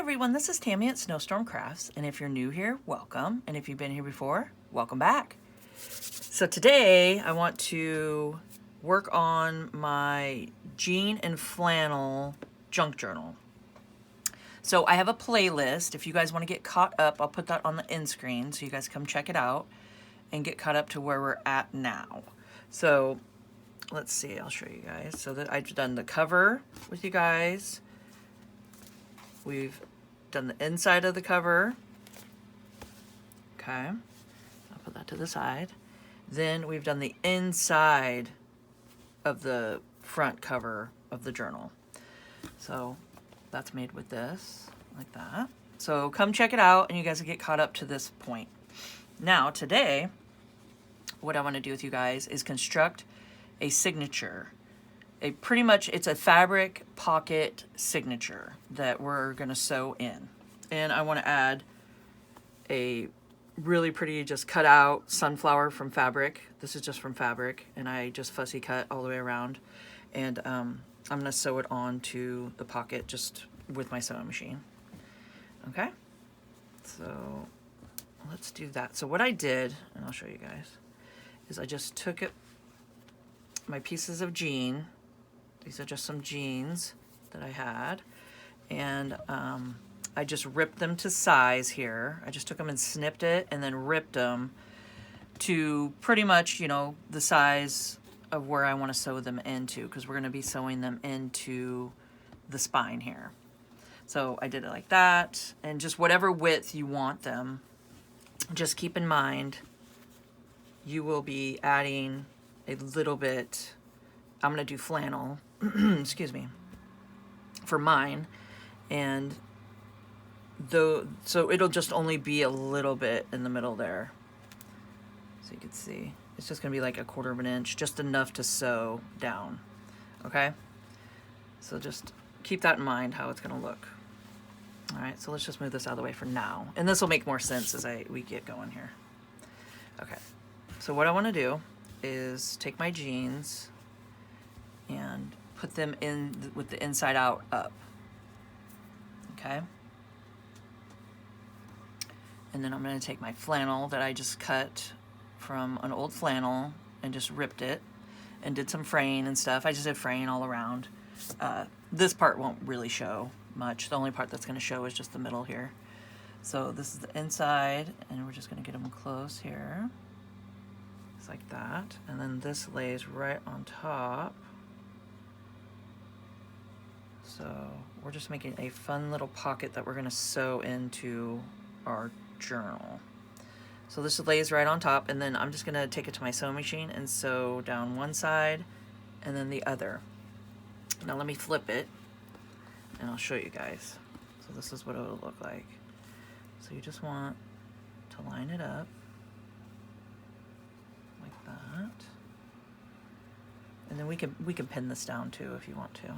everyone, this is Tammy at Snowstorm Crafts, and if you're new here, welcome, and if you've been here before, welcome back. So today I want to work on my jean and flannel junk journal. So I have a playlist. If you guys want to get caught up, I'll put that on the end screen so you guys come check it out and get caught up to where we're at now. So let's see, I'll show you guys. So that I've done the cover with you guys. We've done the inside of the cover. Okay, I'll put that to the side. Then we've done the inside of the front cover of the journal. So that's made with this, like that. So come check it out and you guys will get caught up to this point. Now today, what I want to do with you guys is construct a signature. It's a fabric pocket signature that we're gonna sew in. And I wanna add a really pretty just cut out sunflower from fabric. This is just from fabric and I just fussy cut all the way around. And I'm gonna sew it onto the pocket just with my sewing machine. Okay, so let's do that. So what I did, and I'll show you guys, is I just took my pieces of jean. These are just some jeans that I had, and I just ripped them to size here. I just took them and snipped it and then ripped them to pretty much, you know, the size of where I want to sew them into, because we're going to be sewing them into the spine here. So I did it like that, and just whatever width you want them, just keep in mind you will be adding a little bit. I'm going to do flannel, excuse me, for mine, and so it'll just only be a little bit in the middle there. So you can see, it's just going to be like 1/4 of an inch, just enough to sew down, okay? So just keep that in mind, how it's going to look. All right, so let's just move this out of the way for now, and this will make more sense as we get going here. Okay, so what I want to do is take my jeans and put them in with the inside out up, okay? And then I'm gonna take my flannel that I just cut from an old flannel and just ripped it and did some fraying and stuff. I just did fraying all around. This part won't really show much. The only part that's gonna show is just the middle here. So this is the inside, and we're just gonna get them close here. Just like that. And then this lays right on top. So we're just making a fun little pocket that we're gonna sew into our journal. So this lays right on top, and then I'm just gonna take it to my sewing machine and sew down one side and then the other. Now let me flip it and I'll show you guys. So this is what it will look like. So you just want to line it up like that. And then we can pin this down too if you want to.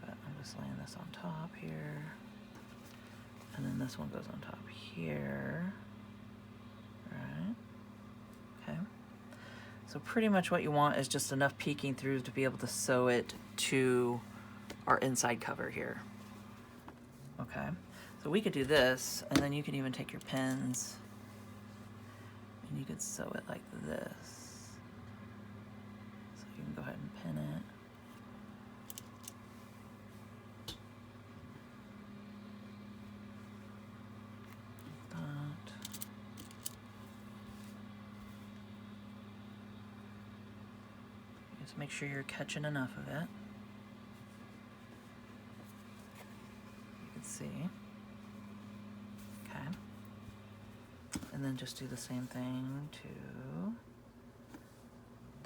But I'm just laying this on top here. And then this one goes on top here. Right? Okay. So pretty much what you want is just enough peeking through to be able to sew it to our inside cover here. Okay. So we could do this, and then you can even take your pins and you could sew it like this. So you can go ahead and pin it. Just make sure you're catching enough of it. You can see. Okay. And then just do the same thing to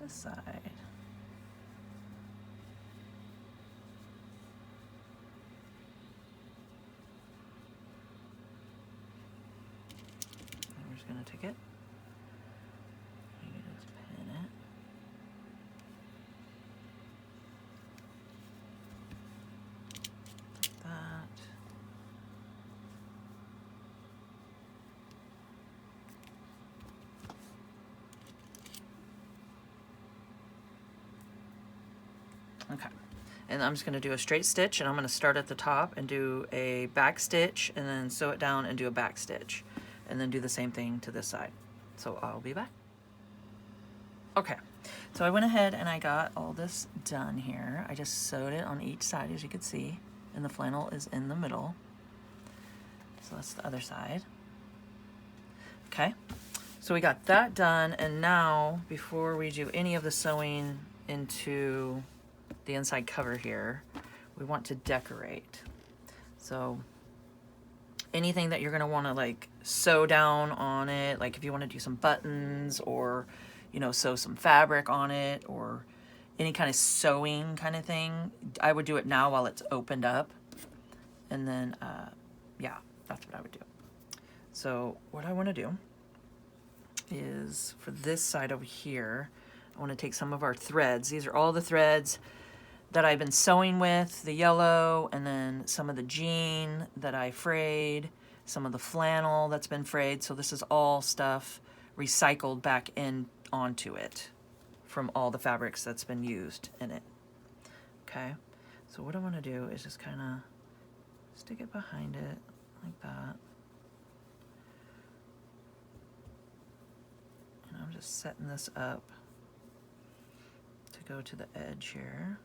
this side. And we're just going to take it. You can just pin it. Okay, And I'm just going to do a straight stitch, and I'm going to start at the top and do a back stitch and then sew it down and do a back stitch and then do the same thing to this side. So I'll be back. Okay, so I went ahead and I got all this done here. I just sewed it on each side, as you can see, and the flannel is in the middle. So that's the other side. Okay, so we got that done, and now before we do any of the sewing into the inside cover here, we want to decorate. So anything that you're going to want to like sew down on it, like if you want to do some buttons or, you know, sew some fabric on it or any kind of sewing kind of thing, I would do it now while it's opened up. And then, yeah, that's what I would do. So what I want to do is for this side over here, I want to take some of our threads. These are all the threads that I've been sewing with, the yellow, and then some of the jean that I frayed, some of the flannel that's been frayed. So this is all stuff recycled back in onto it from all the fabrics that's been used in it. Okay, so what I want to do is just kind of stick it behind it like that. And I'm just setting this up to go to the edge here.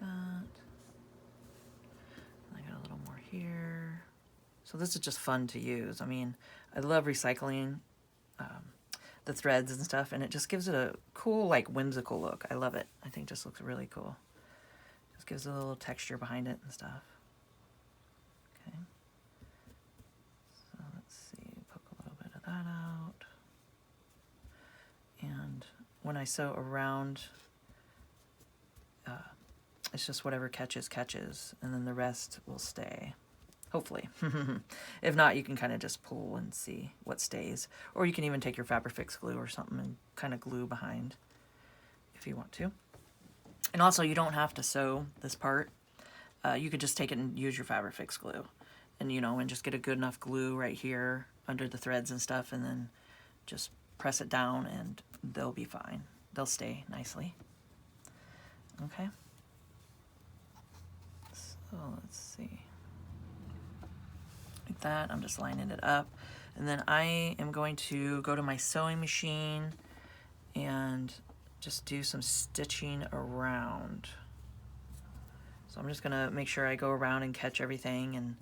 That. I got a little more here. So this is just fun to use. I mean, I love recycling the threads and stuff, and it just gives it a cool, like, whimsical look. I love it. I think it just looks really cool. Just gives it a little texture behind it and stuff. Okay. So let's see, poke a little bit of that out. And when I sew around, it's just whatever catches, and then the rest will stay, hopefully. If not, you can kind of just pull and see what stays. Or you can even take your Fabrifix glue or something and kind of glue behind if you want to. And also, you don't have to sew this part. You could just take it and use your Fabrifix glue. And, you know, and just get a good enough glue right here under the threads and stuff, and then just press it down and they'll be fine. They'll stay nicely. Okay. So let's see, like that. I'm just lining it up, and then I am going to go to my sewing machine and just do some stitching around. So I'm just gonna make sure I go around and catch everything, and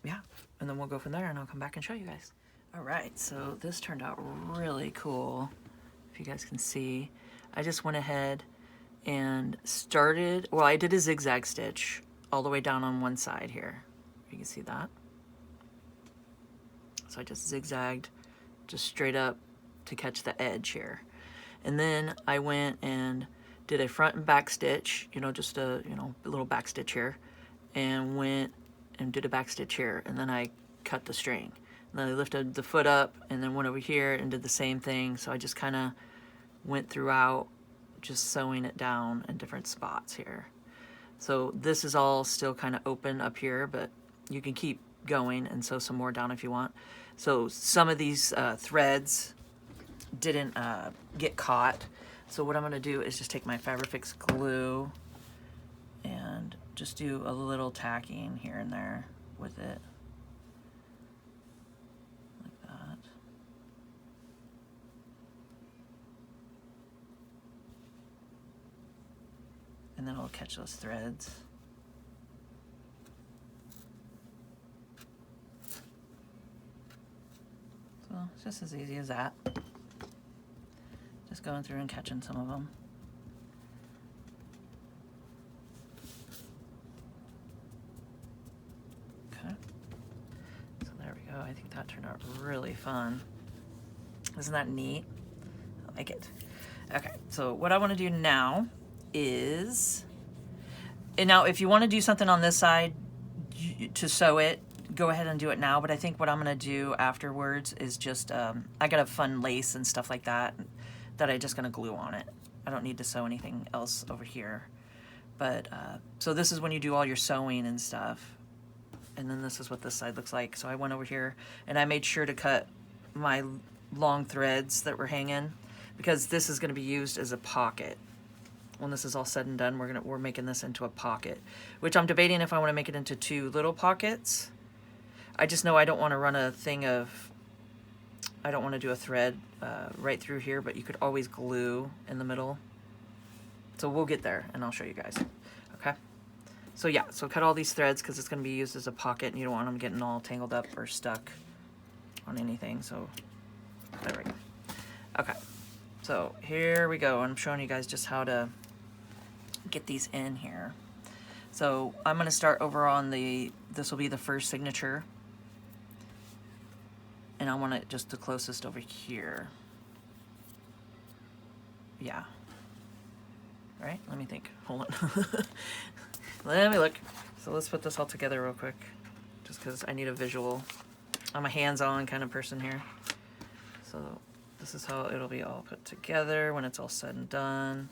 yeah, and then we'll go from there, and I'll come back and show you guys. All right, so this turned out really cool. If you guys can see, I just went ahead and started, well, I did a zigzag stitch all the way down on one side here. You can see that. So I just zigzagged just straight up to catch the edge here. And then I went and did a front and back stitch, you know, just a, you know, a little back stitch here, and went and did a back stitch here, and then I cut the string. And then I lifted the foot up and then went over here and did the same thing. So I just kind of went throughout, just sewing it down in different spots here. So this is all still kind of open up here, but you can keep going and sew some more down if you want. So some of these threads didn't get caught. So what I'm going to do is just take my Fabrifix glue and just do a little tacking here and there with it. Like that. And then it'll catch those threads. So it's just as easy as that. Just going through and catching some of them. Okay. So there we go. I think that turned out really fun. Isn't that neat? I like it. Okay, so what I want to do now is, and now if you want to do something on this side to sew it, go ahead and do it now, but I think what I'm going to do afterwards is just, I got a fun lace and stuff like that I just going to glue on it. I don't need to sew anything else over here. But, so this is when you do all your sewing and stuff. And then this is what this side looks like. So I went over here and I made sure to cut my long threads that were hanging, because this is going to be used as a pocket when this is all said and done, we're making this into a pocket, which I'm debating if I want to make it into 2 little pockets. I just know I don't want to run a thing of, I don't want to do a thread right through here, but you could always glue in the middle. So we'll get there and I'll show you guys. Okay. So yeah, so cut all these threads because it's going to be used as a pocket and you don't want them getting all tangled up or stuck on anything. So there we go. Okay. So here we go. I'm showing you guys just how to get these in here. So I'm going to start over on this will be the first signature. And I want it just the closest over here. Yeah. Right? Let me think. Hold on. Let me look. So let's put this all together real quick. Just because I need a visual. I'm a hands-on kind of person here. So this is how it'll be all put together when it's all said and done.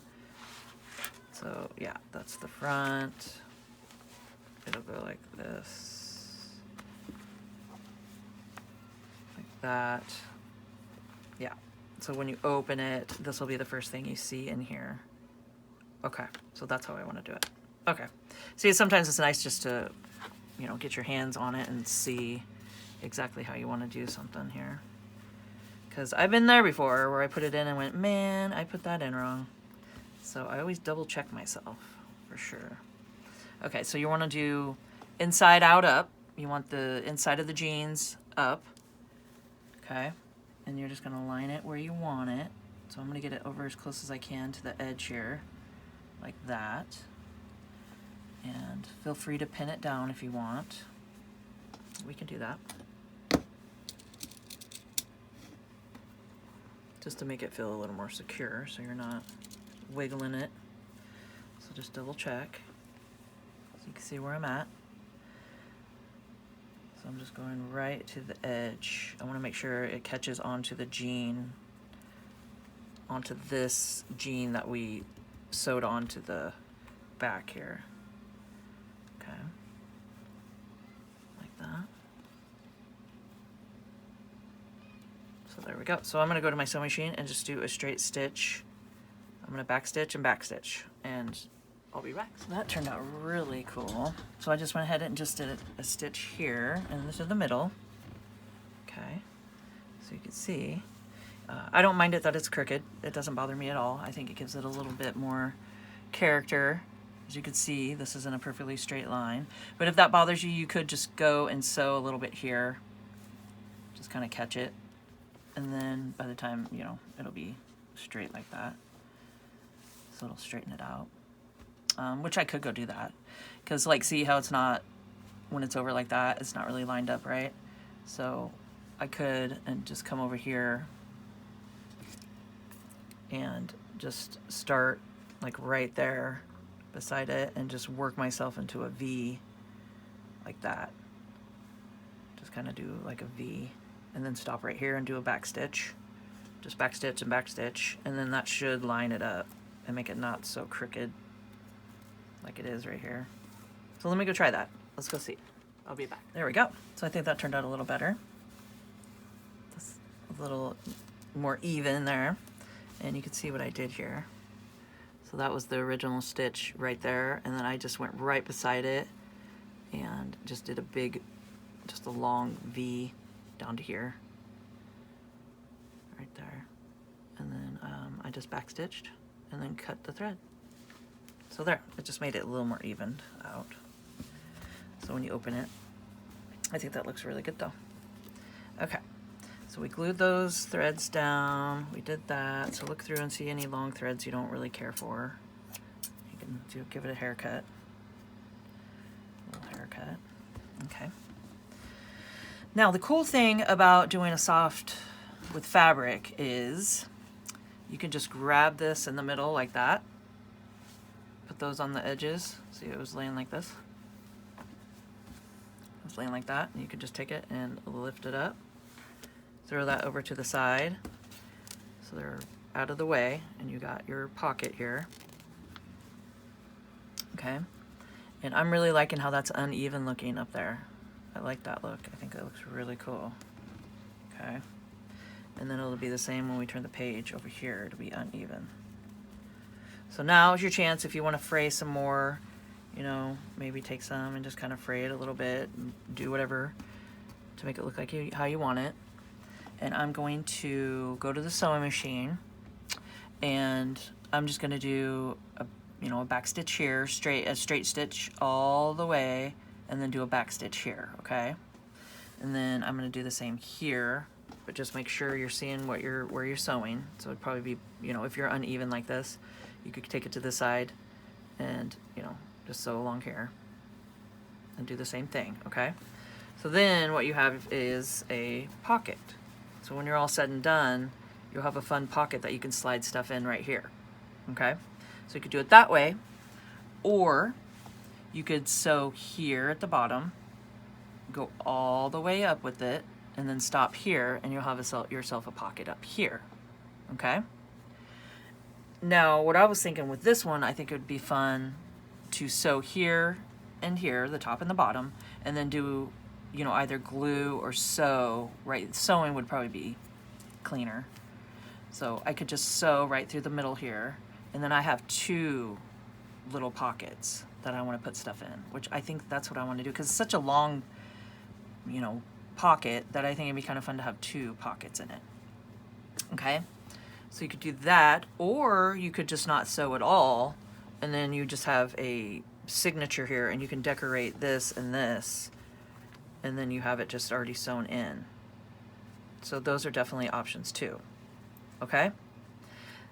So yeah, that's the front. It'll go like this. Like that. Yeah. So when you open it, this will be the first thing you see in here. Okay, so that's how I want to do it. Okay. See, sometimes it's nice just to, you know, get your hands on it and see exactly how you want to do something here. Because I've been there before where I put it in and went, man, I put that in wrong. So I always double check myself for sure. Okay, so you want to do inside out up. You want the inside of the jeans up. Okay, and you're just going to line it where you want it. So I'm going to get it over as close as I can to the edge here, like that. And feel free to pin it down if you want. We can do that. Just to make it feel a little more secure so you're not wiggling it. So just double check so you can see where I'm at. So I'm just going right to the edge. I want to make sure it catches onto the jean, onto this jean that we sewed onto the back here. Okay, like that. So there we go. So I'm going to go to my sewing machine and just do a straight stitch. I'm going to backstitch and backstitch, and I'll be back. So that turned out really cool. So I just went ahead and just did a stitch here and into the middle. Okay, so you can see. I don't mind it that it's crooked. It doesn't bother me at all. I think it gives it a little bit more character. As you can see, this isn't a perfectly straight line. But if that bothers you, you could just go and sew a little bit here. Just kind of catch it. And then by the time, you know, it'll be straight like that. So it'll straighten it out. Which I could go do that. Because, like, see how it's not, when it's over like that, it's not really lined up right. So I could and just come over here and just start like right there beside it and just work myself into a V like that. Just kind of do like a V and then stop right here and do a back stitch. Just back stitch and back stitch, and then that should line it up and make it not so crooked like it is right here. So let me go try that. Let's go see. I'll be back. There we go. So I think that turned out a little better. Just a little more even there. And you can see what I did here. So that was the original stitch right there, and then I just went right beside it and just did a big, just a long V down to here. Right there. And then I just backstitched and then cut the thread. So there, it just made it a little more evened out. So when you open it, I think that looks really good though. Okay, so we glued those threads down. We did that. So look through and see any long threads you don't really care for. You can give it a haircut. A little haircut. Okay. Now the cool thing about doing a soft with fabric is you can just grab this in the middle like that. Put those on the edges. See, it was laying like this. It was laying like that. And you can just take it and lift it up. Throw that over to the side. So they're out of the way. And you got your pocket here. Okay. And I'm really liking how that's uneven looking up there. I like that look. I think that looks really cool. Okay. And then it'll be the same when we turn the page over here. It'll be uneven. So now is your chance if you want to fray some more, you know, maybe take some and just kind of fray it a little bit and do whatever to make it look like how you want it. And I'm going to go to the sewing machine and I'm just going to do a back stitch here, a straight stitch all the way, and then do a back stitch here, okay? And then I'm going to do the same here, but just make sure you're seeing where you're sewing. So it'd probably be, you know, if you're uneven like this, you could take it to the side and, you know, just sew along here and do the same thing, okay? So then what you have is a pocket. So when you're all said and done, you'll have a fun pocket that you can slide stuff in right here, okay? So you could do it that way, or you could sew here at the bottom, go all the way up with it, and then stop here, and you'll have yourself a pocket up here, okay? Now, what I was thinking with this one, I think it would be fun to sew here and here, the top and the bottom, and then do, you know, either glue or sew, right? Sewing would probably be cleaner. So I could just sew right through the middle here, and then I have two little pockets that I want to put stuff in, which I think that's what I want to do, because it's such a long, you know, pocket that I think it'd be kind of fun to have two pockets in it, okay? So you could do that, or you could just not sew at all, and then you just have a signature here, and you can decorate this, and then you have it just already sewn in. So those are definitely options too, okay?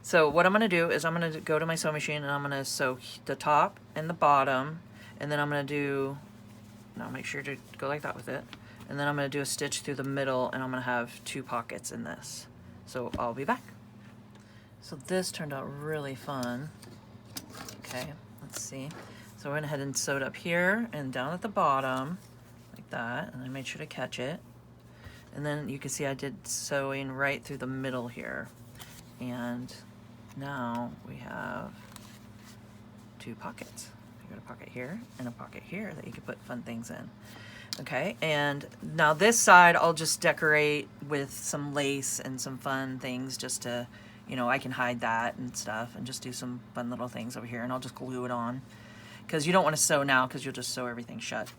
So what I'm going to do is I'm going to go to my sewing machine, and I'm going to sew the top and the bottom, and then I'm going to do, now make sure to go like that with it, and then I'm going to do a stitch through the middle, and I'm going to have two pockets in this. So I'll be back. So this turned out really fun. Okay, let's see. So I went ahead and sewed up here and down at the bottom like that, and I made sure to catch it. And then you can see I did sewing right through the middle here. And now we have two pockets. You got a pocket here and a pocket here that you can put fun things in. Okay, and now this side I'll just decorate with some lace and some fun things just to, you know, I can hide that and stuff and just do some fun little things over here, and I'll just glue it on because you don't want to sew now because you'll just sew everything shut.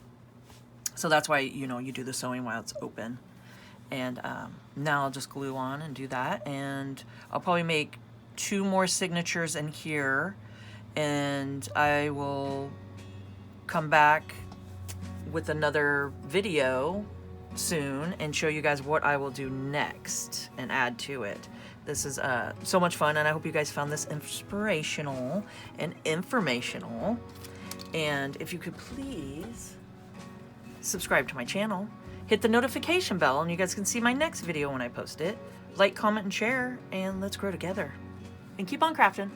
So that's why, you know, you do the sewing while it's open. And now I'll just glue on and do that, and I'll probably make two more signatures in here, and I will come back with another video soon and show you guys what I will do next and add to it. This is so much fun, and I hope you guys found this inspirational and informational. And if you could please subscribe to my channel, hit the notification bell, and you guys can see my next video when I post it. Like, comment, and share, and let's grow together. And keep on crafting.